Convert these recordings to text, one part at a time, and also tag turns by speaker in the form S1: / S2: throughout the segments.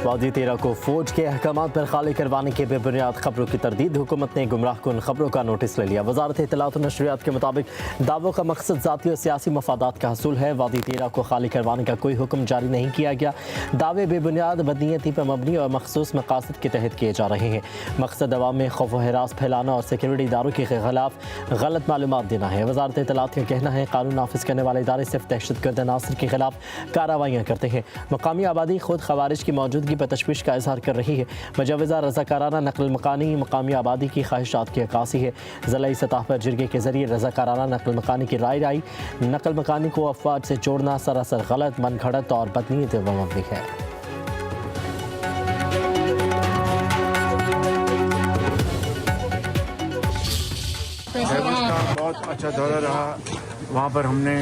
S1: वादी 13 को फौज के अहकामात पर खाली करवाने के बेबुनियाद खबरों की तरदीद। हुकूमत ने गुमराह कुन खबरों का नोटिस ले लिया। वजारत इत्तलात और नशरियात के मुताबिक दावों का मकसद ज़ाती और सियासी मफादात का हसूल है। वादी 13 को खाली करवाने का कोई हुक्म जारी नहीं किया गया। दावे बेबुनियाद, बदनीयती पर मबनी और मखसूस मकासद के तहत किए जा रहे हैं। मकसद अवाम में खौफ व हरास फैलाना और सिक्योरिटी इदारों के खिलाफ गलत मालूमात देना है। वजारत इत्तलात का कहना है कानून नाफिज करने वाले इदारे सिर्फ दहशतगर्द अनासर के खिलाफ कार्रवाइयाँ करते हैं। मकामी आबादी खुद खवारिज की मौजूदगी पर तशवीश का इजहार कर रही है। मुजव्वज़ा रज़ाकाराना नकल मकानी मकामी आबादी की ख्वाहिशात की अक्कासी है। ज़िलाई सतह पर जिरगे के जरिए रज़ाकाराना नकल मकानी की राय आई। नकल मकानी को अफवाज से जोड़ना सरासर गलत, मन घड़त और बदनीयत मबनी है।
S2: बहुत अच्छा दौरा रहा। वहाँ पर हमने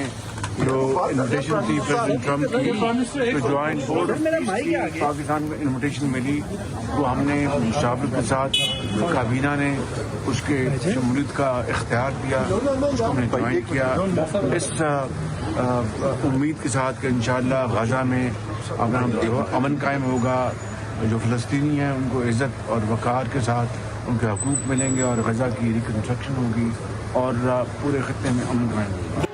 S2: जो इन्विटेशन थी प्रेसिडेंट ट्रम्प की, जो ज्वाइंट बोर्ड पाकिस्तान को इन्विटेशन मिली, वो हमने मुशावरत के साथ काबीना ने उसके शमूलियत का इख्तियार दिया, उसको हमने ज्वाइन किया इस उम्मीद के साथ कि इंशाअल्लाह गजा में अमन कायम होगा। जो फ़लस्तीनी हैं उनको इज़्ज़त और वक़ार के साथ उनके हकूक़ मिलेंगे और गजा की रिकन्स्ट्रक्शन होगी और पूरे खत्ते में अमन कायम होगा।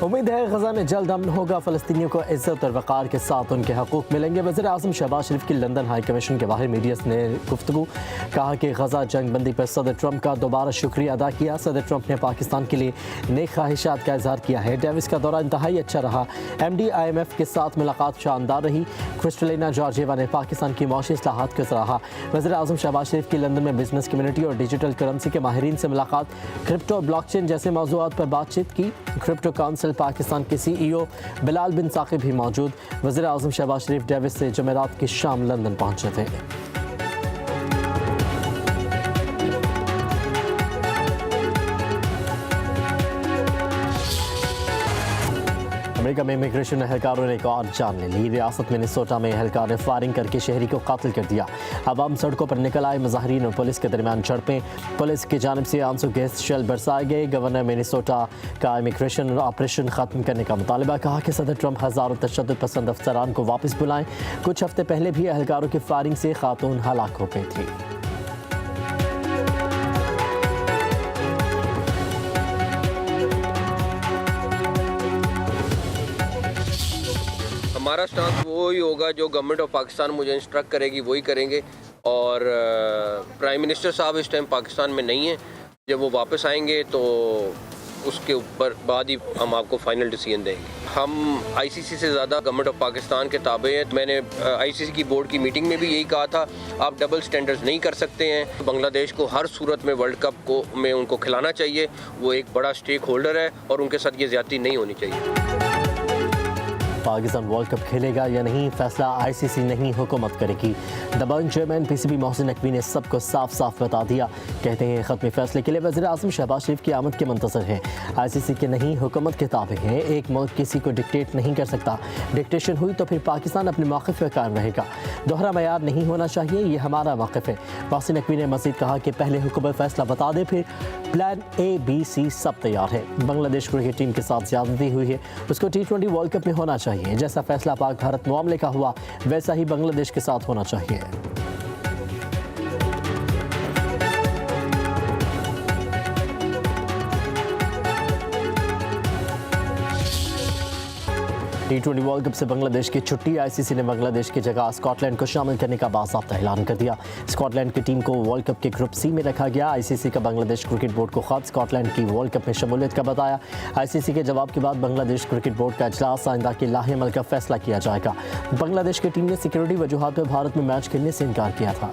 S1: उम्मीद है गजा में जल्द अमन होगा, फ़लस्तीनियों को इज़्ज़त और वक़ार के साथ उनके हकूक़ मिलेंगे। वज़ीर आज़म शहबाज शरीफ की लंदन हाई कमीशन के बाहर मीडिया ने गुफ्तगू, कहा कि गजा जंग बंदी पर सदर ट्रंप का दोबारा शुक्रिया अदा किया। सदर ट्रंप ने पाकिस्तान के लिए नेक ख्वाहिशात का इजहार किया है। डेविस का दौरा इंतहाई अच्छा रहा। MD IMF के साथ मुलाकात शानदार रही। क्रिस्टलिना जॉर्जिएवा ने पाकिस्तान की मौशी इस्लाहात को सराहा। वज़ीर आज़म शहबाज शरीफ की लंदन में बिजनेस कम्युनिटी और डिजिटल करेंसी के माहिरीन से मुलाकात, क्रिप्टो और ब्लॉकचेन जैसे मौज़ूआत पर बातचीत की। क्रिप्टो काउंसिल पाकिस्तान के CEO बिलाल बिन साकिब भी मौजूद। वज़ीर आज़म शहबाज शरीफ डेविस से जुमेरात की शाम लंदन पहुंचे थे। अमेरिका में इमिग्रेशन एहलकारों ने एक और जान ले ली। रियासत मिनेसोटा में एहलकार ने फायरिंग करके शहरी को कातिल कर दिया। अवाम सड़कों पर निकल आए। मुजाहिरीन और पुलिस के दरमियान झड़पें, पुलिस की जानिब से आंसू गैस शेल बरसाए गए। गवर्नर मिनेसोटा का इमिग्रेशन ऑपरेशन खत्म करने का मुतालबा, कहा कि सदर ट्रंप हज़ारों तशद्दुद पसंद अफसरान को वापस बुलाएं। कुछ हफ्ते पहले भी एहलकारों की फायरिंग से खातून हलाक हो गई थी।
S3: हमारा स्टांस वो ही होगा जो गवर्नमेंट ऑफ पाकिस्तान मुझे इंस्ट्रक्ट करेगी वही करेंगे। और प्राइम मिनिस्टर साहब इस टाइम पाकिस्तान में नहीं है। जब वो वापस आएंगे तो उसके ऊपर बाद ही हम आपको फाइनल डिसीजन देंगे। हम ICC से ज़्यादा गवर्नमेंट ऑफ पाकिस्तान के ताबे हैं। मैंने ICC की बोर्ड की मीटिंग में भी यही कहा था, आप डबल स्टैंडर्ड्स नहीं कर सकते हैं। बांग्लादेश को हर सूरत में वर्ल्ड कप को में उनको खिलाना चाहिए। वो एक बड़ा स्टेक होल्डर है और उनके साथ ये ज़्यादती नहीं होनी चाहिए।
S1: पाकिस्तान वर्ल्ड कप खेलेगा या नहीं, फैसला ICC नहीं, हुकूमत करेगी। दबंग चेयरमैन PCB मोहसिन नकवी ने सबको साफ साफ बता दिया। कहते हैं खत्मी फैसले के लिए वज़ीर आज़म शहबाज शरीफ की आमद के मंतज़र हैं। ICC के नहीं, हुकूमत के ताबे हैं। एक मुल्क किसी को डिक्टेट नहीं कर सकता। डिक्टेशन हुई तो फिर पाकिस्तान अपने मौक़िफ़ पर कायम रहेगा। दोहरा मयार नहीं होना चाहिए, ये हमारा मौक़िफ़ है। मोहसिन नकवी ने मज़ीद कहा कि पहले हुकूमत फैसला बता दे, फिर प्लान A B C सब तैयार है। बांग्लादेश क्रिकेट टीम के साथ ज़्यादती हुई है, उसको T20 वर्ल्ड कप में होना चाहिए। जैसा फैसला पाक भारत मामले का हुआ वैसा ही बांग्लादेश के साथ होना चाहिए। T20 वर्ल्ड कप से बांग्लादेश की छुट्टी। ICC ने बांग्लादेश की जगह स्कॉटलैंड को शामिल करने का बाज़ाब्ता ऐलान कर दिया। स्कॉटलैंड की टीम को वर्ल्ड कप के ग्रुप C में रखा गया। ICC का बांग्लादेश क्रिकेट बोर्ड को खत स्कॉटलैंड की वर्ल्ड कप में शमूलियत का बताया। ICC के जवाब के बाद बांग्लादेश क्रिकेट बोर्ड का इजलास, आइंदा के लाहेअमल का फैसला किया जाएगा। बांग्लादेश की टीम ने सिक्योरिटी वजूहात पर भारत में मैच खेलने से इनकार किया था।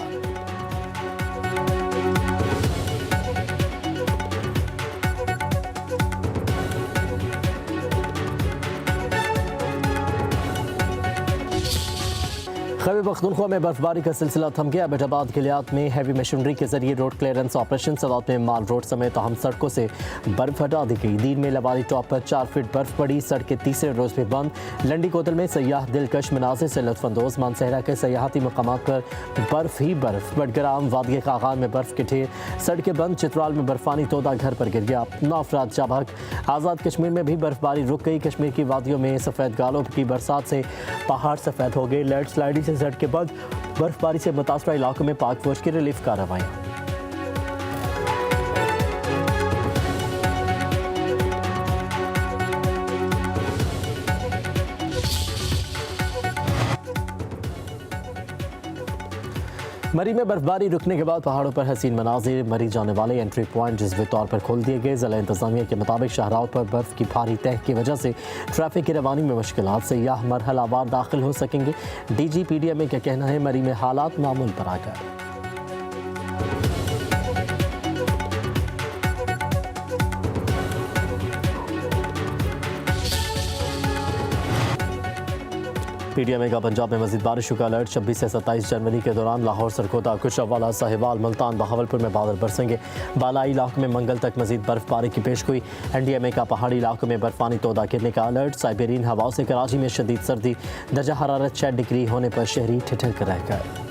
S1: खैबर पख्तूनख्वा में बर्फबारी का सिलसिला थम गया। एबटाबाद किलियात में हैवी मशीनरी के जरिए रोड क्लियरेंस ऑपरेशन। सवात में माल रोड समेत अहम सड़कों से बर्फ हटा दी गई। दीन में लवारी टॉप पर 4 फीट बर्फ पड़ी। सड़कें तीसरे रोज भी बंद। लंडी कोतल में सयाह दिलकश मनाजिर से लुत्फानंदोज। मानसहरा के सयाहती मकामात पर बर्फ ही बर्फ। बडगराम वादी कागान में बर्फ के ढेर। सड़कें बंद। चित्राल में बर्फानी तोदा घर पर गिर गया। 9 अफराद जाबाक। आज़ाद कश्मीर में भी बर्फबारी रुक गई। कश्मीर की वादियों में सफ़ेद गालों की बरसात से पहाड़ सफ़ेद हो गए। लैंड स्लाइडिंग से सड़कें बंद। बर्फबारी से मुतासरा इलाकों में पाक फौज की रिलीफ कार्रवाई। मरी में बर्फबारी रुकने के बाद पहाड़ों पर हसीन मनाजिर। मरी जाने वाले एंट्री पॉइंट जज्वी तौर पर खोल दिए गए। जिला इंतजामिया के मुताबिक शाहराहों पर बर्फ की भारी तह की वजह से ट्रैफिक की रवानी में मुश्किलात। सयाह मरहलावार दाखिल हो सकेंगे। DGPDMA का कहना है मरी में हालात मामूल पर आ गए। PDMA का पंजाब में मजीद बारिशों का अलर्ट। 26 से 27 जनवरी के दौरान लाहौर, सरगोदा, कुशवाला, साहिवाल, मुल्तान, बहावलपुर में बादल बरसेंगे। बालाई इलाकों में मंगल तक मजीद बर्फबारी की पेशगोई। NDMA का पहाड़ी इलाकों में बर्फानी तोदा गिरने का अलर्ट। साइबेरियन हवाओं से कराची में शदीद सर्दी। दर्जा हरारत 6 डिग्री होने पर शहरी ठिठक कर रह गए।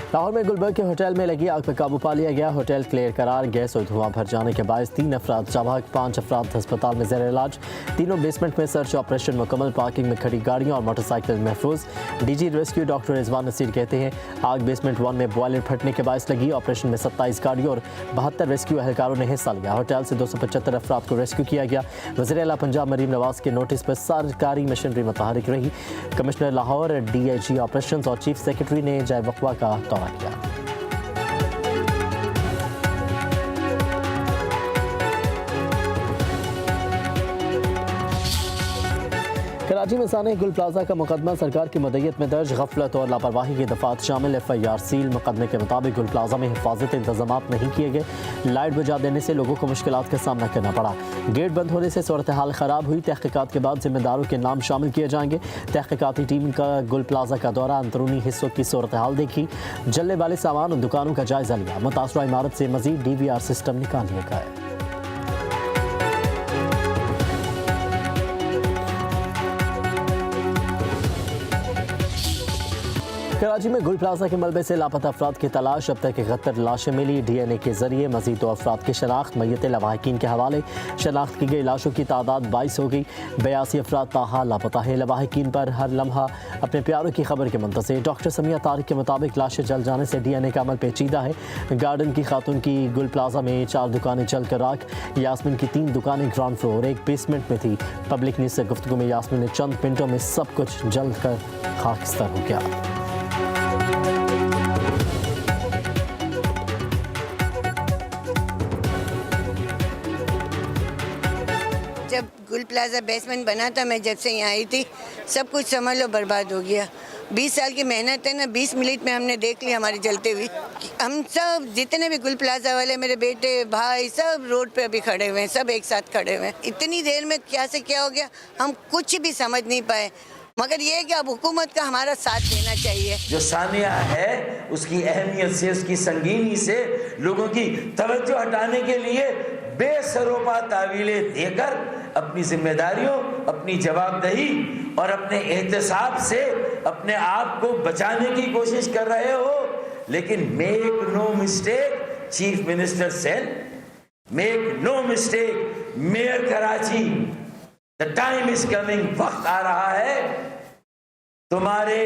S1: लाहौर में गुलबर्ग के होटल में लगी आग पर काबू पा लिया गया। होटल क्लियर करार। गैस और धुआं भर जाने के बायस 3 अफराद जाबाक। 5 अफराद अस्पताल में ज़ेर इलाज। तीनों बेसमेंट में सर्च ऑपरेशन मुकम्मल। पार्किंग में खड़ी गाड़ियों और मोटरसाइकिल महफूज। DG rescue doctor Rizwan Naseer कहते हैं आग बेसमेंट 1 में बॉयलर फटने के बायस लगी। ऑपरेशन में 27 गाड़ियों और 72 रेस्क्यू एहलकारों ने हिस्सा लिया। होटल से 275 अफराद को रेस्क्यू किया गया। वज़ीर आला पंजाब मरीम नवाज के नोटिस पर सरकारी मशीनरी मुतहरिक रही। कमिश्नर लाहौर, DIG ऑपरेशन और चीफ सेक्रेटरी ने जय वक़वा का दौरा किया। कराची में साने गुल प्लाजा का मुकदमा सरकार की मदयत में दर्ज। गफलत और लापरवाही की दफात शामिल। FIR seal. मुकदमे के मुताबिक गुल प्लाजा में हिफाजत इंतजाम नहीं किए गए। लाइट बुझा देने से लोगों को मुश्किलात का सामना करना पड़ा। गेट बंद होने से सूरत हाल ख़राब हुई। तहकीकात के बाद जिम्मेदारों के नाम शामिल किए जाएंगे। तहकीकाती टीम का गुल प्लाजा का दौरा। अंदरूनी हिस्सों की सूरत हाल देखी। जलने वाले सामान और दुकानों का जायजा लिया। मुतासरा इमारत से मजीद DVR सिस्टम निकाल लिया गया। कराची में गुल प्लाजा के मलबे से लापता अफराद की तलाश। अब तक 71 लाशें मिली। DNA के जरिए मजीद 2 अफराद की शनाख्त। मय्यत लवाहिकीन के हवाले। शनाख्त की गई लाशों की तादाद 22 हो गई। 82 अफराद ताहाल लापता हैं। लवाहिकीन पर हर लम्हा अपने प्यारों की खबर के मुंतज़िर। डॉक्टर समिया तारिक के मुताबिक लाशें जल जाने से DNA का अमल पेचीदा है। गार्डन की खातून की गुल प्लाजा में 4 दुकानें जल कर राख। यास्मीन की 3 दुकानें ग्राउंड फ्लोर, एक बेसमेंट में थी। पब्लिक न्यूज़ से गुफ्तगू में यास्मीन ने चंद मिनटों में सब कुछ जल कर खाकस्तर हो गया।
S4: जब गुल प्लाजा बेसमेंट बना था, मैं जब से यहाँ आई थी, सब कुछ समझ लो बर्बाद हो गया। 20 साल की मेहनत है ना, 20 मिनट में हमने देख लिया हमारी जलते हुई। हम सब जितने भी गुल प्लाजा वाले, मेरे बेटे, भाई, सब रोड पे अभी खड़े हुए हैं, सब एक साथ खड़े हुए हैं। इतनी देर में क्या से क्या हो गया हम कुछ भी समझ नहीं पाए। मगर ये है कि अब हुकूमत का हमारा साथ देना चाहिए।
S5: जो सानिया है उसकी अहमियत से, उसकी संगीनी से लोगों की तवज्जो हटाने के लिए बेसरोपा तावीलें देकर अपनी जिम्मेदारियों, अपनी जवाबदेही और अपने एहतसाब से अपने आप को बचाने की कोशिश कर रहे हो। लेकिन make no mistake, chief minister said, make no mistake, mayor Karachi, the time is coming, वक्त आ रहा है तुम्हारे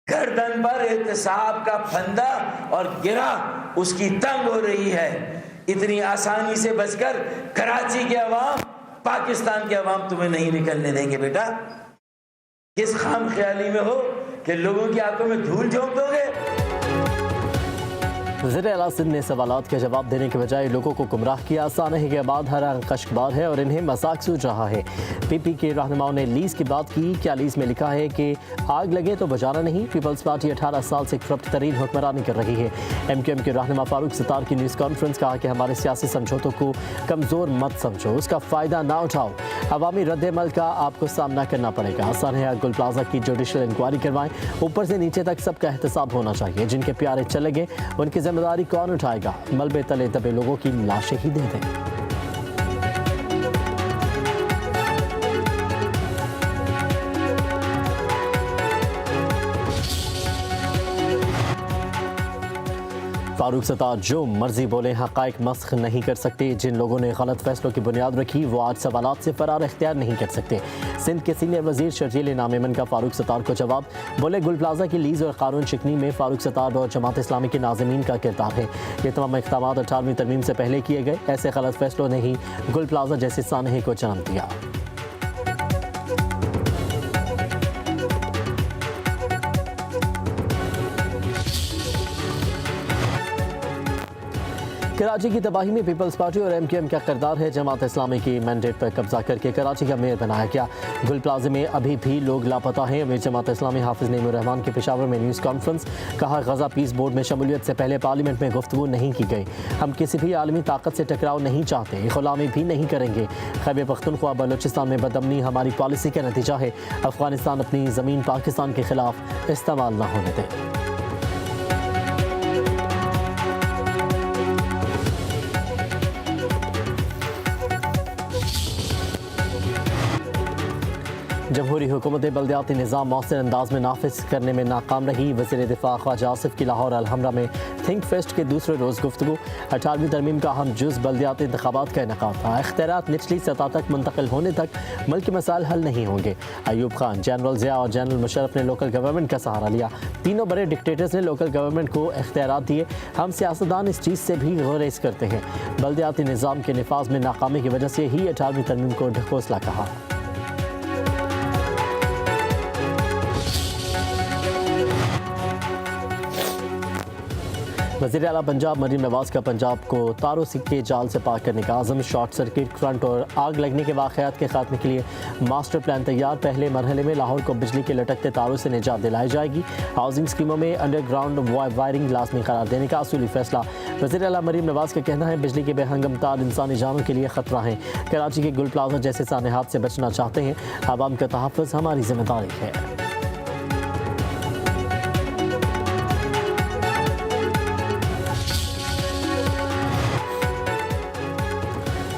S5: गर्दन पर एहतसाब का फंदा और गिरा उसकी तंग हो रही है। इतनी आसानी से बचकर कराची के अवाम, पाकिस्तान के अवाम तुम्हें नहीं निकलने देंगे बेटा। किस खाम ख्याली में हो कि लोगों की आंखों में धूल झोंक दोगे।
S1: वज़ीर आला सिंध ने सवालात के जवाब देने के बजाय लोगों को गुमराह किया। सानही के बाद हर रंग कश्कबार है और इन्हें मजाक सूझ रहा है। पीपी के रहनुमाओं ने लीज की बात की। क्या लीज में लिखा है कि आग लगे तो बुझाना नहीं? पीपल्स पार्टी 18 साल से करप्ट तरीन हुक्मरानी कर रही है। MQM के रहनुमा फारूक सत्तार की न्यूज़ कॉन्फ्रेंस, कहा कि हमारे सियासी समझौतों को कमज़ोर मत समझो, उसका फ़ायदा ना उठाओ। अवामी रद्द-ए-अमल का आपको सामना करना पड़ेगा। सानहा गुल प्लाजा की जुडिशल इंक्वायरी करवाएं। ऊपर से नीचे तक सबका एहतसाब होना चाहिए। जिनके प्यारे चले गए उनकी जिम्मेदारी कौन उठाएगा? मलबे तले दबे लोगों की लाशें ही दे दें। फारूक सत्तार जो मर्जी बोले, हक़ाइक़ मस्ख़ नहीं कर सकते। जिन लोगों ने गलत फैसलों की बुनियाद रखी वो आज सवालात से फरार इख्तियार नहीं कर सकते। सिंध के सीनियर वज़ीर शर्जील नामेमन का फारूक सत्तार को जवाब। बोले, गुल प्लाजा की लीज़ और कानून शिकनी में फारूक सत्तार और जमात इस्लामी के नाज़मीन का किरदार है। ये तमाम इक़दाम 18वीं तरमीम से पहले किए गए। ऐसे गलत फैसलों ने ही गुल प्लाजा जैसे सानहे को जन्म दिया। कराची की तबाही में पीपल्स पार्टी और MQM का किरदार है। जमात इस्लामी की मैंडेट पर कब्जा करके कराची का मेयर बनाया गया। गुल प्लाजे में अभी भी लोग लापता हैं। अमीर जमात इस्लामी हाफिज नईमुर रहमान की पेशावर में न्यूज़ कॉन्फ्रेंस, कहा गजा पीस बोर्ड में शमूलियत से पहले पार्लियामेंट में गुफ्तगू नहीं की गई। हम किसी भी आलमी ताकत से टकराव नहीं चाहते, गुलामी भी नहीं करेंगे। खैबर पख्तूनख्वा बलूचिस्तान में बदअमनी हमारी पॉलिसी का नतीजा है। अफगानिस्तान अपनी ज़मीन पाकिस्तान के खिलाफ इस्तेमाल न होने दें। जमहूरी हुकूमत बल्दियाती निज़ाम मौसर अंदाज में नाफिज करने में नाकाम रही। वज़ीर दिफा ख्वाजा आसिफ की लाहौर अलहमरा में थिंक फेस्ट के दूसरे रोज़ गुफ्तगू। 18वीं तरमीम का अहम जुज़ बल्दियाती इंतखाबात का इनेकाद था। इख्तियारात निचली सतह तक मुंतकिल होने तक मुल्क के मसाइल हल नहीं होंगे। अयूब खान, जनरल ज़िया और जनरल मुशर्रफ ने लोकल गवर्नमेंट का सहारा लिया। तीनों बड़े डिक्टेटर्स ने लोकल गवर्नमेंट को इख्तियारात दिए। हम सियासतदान इस चीज़ से भी गुरेज करते हैं। बल्दियाती निज़ाम के निफाज में नाकामी की वजह से ही 18वीं तरमीम को ढकोसला कहा। वज़ीर आला पंजाब मरीम नवाज का पंजाब को तारों के जाल से पार करने का आज़म। शॉर्ट सर्किट, करंट और आग लगने के वाक़यात के खात्मे के लिए मास्टर प्लान तैयार। पहले मरहले में लाहौर को बिजली के लटकते तारों से निजात दिलाई जाएगी। हाउसिंग स्कीमों में अंडरग्राउंड वायरिंग लाजमी करार देने का असूली फैसला। वज़ीर आला मरीम नवाज का कहना है बिजली के बेहंगम तार इंसानी जानों के लिए ख़तरा हैं। कराची के गुल प्लाजा जैसे सानेहात से बचना चाहते हैं। आवाम का तहफ़्फ़ुज़ हमारी जिम्मेदारी है।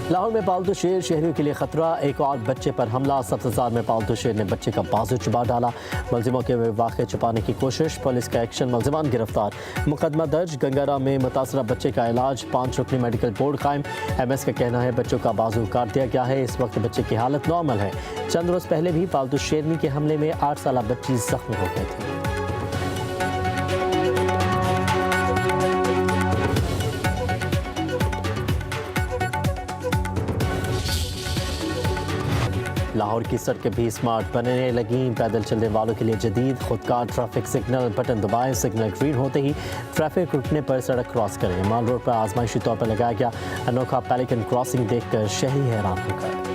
S1: लाहौर में पालतू शेर शहरियों के लिए खतरा। एक और बच्चे पर हमला। सब्ज़ार में पालतू शेर ने बच्चे का बाजू चबा डाला। मुलजिमों के वाक़े छुपाने की कोशिश, पुलिस का एक्शन, मुलजिमान गिरफ्तार। मुकदमा दर्ज। गंगारा में मुतासरा बच्चे का इलाज। 5 रुकनी मेडिकल बोर्ड कायम। MS का कहना है बच्चों का बाजू काट दिया गया है। इस वक्त बच्चे की हालत नॉर्मल है। चंद रोज़ पहले भी पालतू शेरनी के हमले में 8 साल बच्ची जख्मी हो गई थी। लाहौर की सड़कें भी स्मार्ट बनने लगी। पैदल चलने वालों के लिए जदीद खुदकार ट्रैफिक सिग्नल। बटन दबाएं, सिग्नल ग्रीन होते ही ट्रैफिक रुकने पर सड़क क्रॉस करें। माल रोड पर आजमाइशी तौर पर लगाया गया अनोखा पेलिकन क्रॉसिंग देखकर शहरी हैरान हो गए।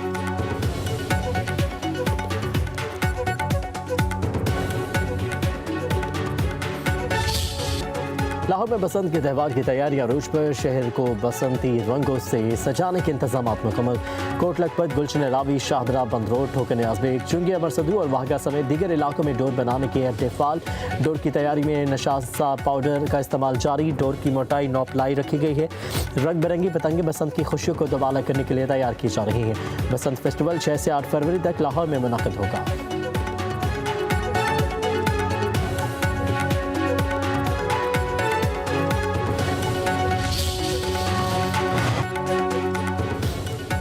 S1: लाहौर में बसंत के त्यौहार की तैयारियां रूज पर। शहर को बसंती रंगों से सजाने के इंतजाम मुकम्मल। कोट लखपत, गुलशन रावी, शाहदरा, बंद रोड, ठोकन आजमेर, चुंगी, अमरसदू और वाहगा समेत दीगर इलाकों में डोर बनाने के अहतफाल। डोर की तैयारी में नशासा पाउडर का इस्तेमाल जारी। डोर की मोटाई 9 प्लाई रखी गई है। रंग बिरंगी पतंगे बसंत की खुशियों को दोबारा करने के लिए तैयार की जा रही हैं। बसंत फेस्टिवल 6 से 8 फरवरी तक लाहौर में मुनक़िद होगा।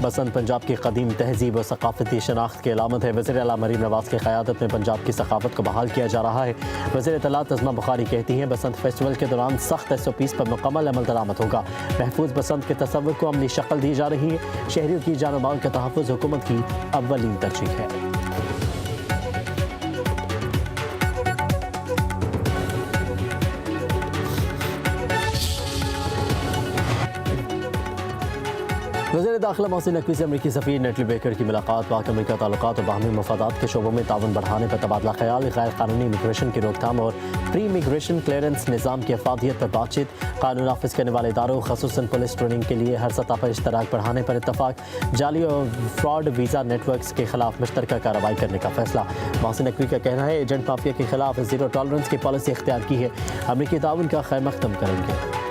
S1: बसंत पंजाब की कदीम तहजीब और सकाफती शनाख्त की अलामत है। वज़ीर आला मरीम नवाज की क़यादत में पंजाब की सकाफत को बहाल किया जा रहा है। वज़ीर इत्तलात अज़मा बुखारी कहती हैं बसंत फेस्टिवल के दौरान सख्त SOPs पर मुकम्मल अमल दरामद होगा। महफूज बसंत के तसव्वुर को अमली शक्ल दी जा रही है। शहरियों की जान और माल का तहफ़्फ़ुज़ हुकूमत की अव्वलीन तरजीह है। दाखिला मोहसिन नकवी से अमरीकी सफ़ीर नेटली बेकर की मुलाकात। पाक अमरीका ताल्लुकात और बाहमी मफादात के शोबों में ताउन बढ़ाने पर तबादला ख्याल। गैर कानूनी इमिग्रेशन की रोकथाम और प्री इमिग्रेशन क्लियरेंस निज़ाम की अफादियत पर बातचीत। कानून नाफिज करने वाले इदारों खसूसन पुलिस ट्रेनिंग के लिए हर सतह पर इश्तराक बढ़ाने पर इत्तफाक। जाली और फ्रॉड वीज़ा नेटवर्क्स के खिलाफ मुश्तरका कार्रवाई करने का फैसला। मोहसिन नकवी का कहना है एजेंट माफिया के खिलाफ जीरो टॉलरेंस की पॉलिसी इख्तियार की है। अमरीकी ताउन का खैर ख़त्म करेंगे।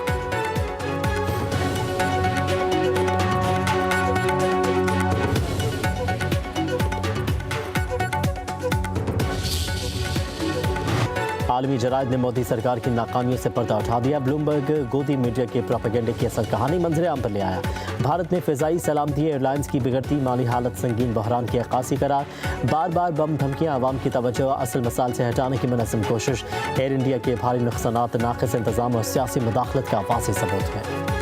S1: आलमी जराइद ने मोदी सरकार की नाकामियों से पर्दा उठा दिया। ब्लूमबर्ग गोदी मीडिया के प्रोपेगेंडे की असल कहानी मंजर आम पर ले आया। भारत ने फ़िज़ाई सलामती एयरलाइंस की बिगड़ती माली हालत संगीन बहरान की अक्कासी करार। बार बार बम धमकियाँ आवाम की तवज्जो असल मसाइल से हटाने की मुनज़्ज़म कोशिश। एयर इंडिया के भारी नुकसानात नाक़िस इंतज़ाम और सियासी मुदाखलत का वाज़ेह सबूत है।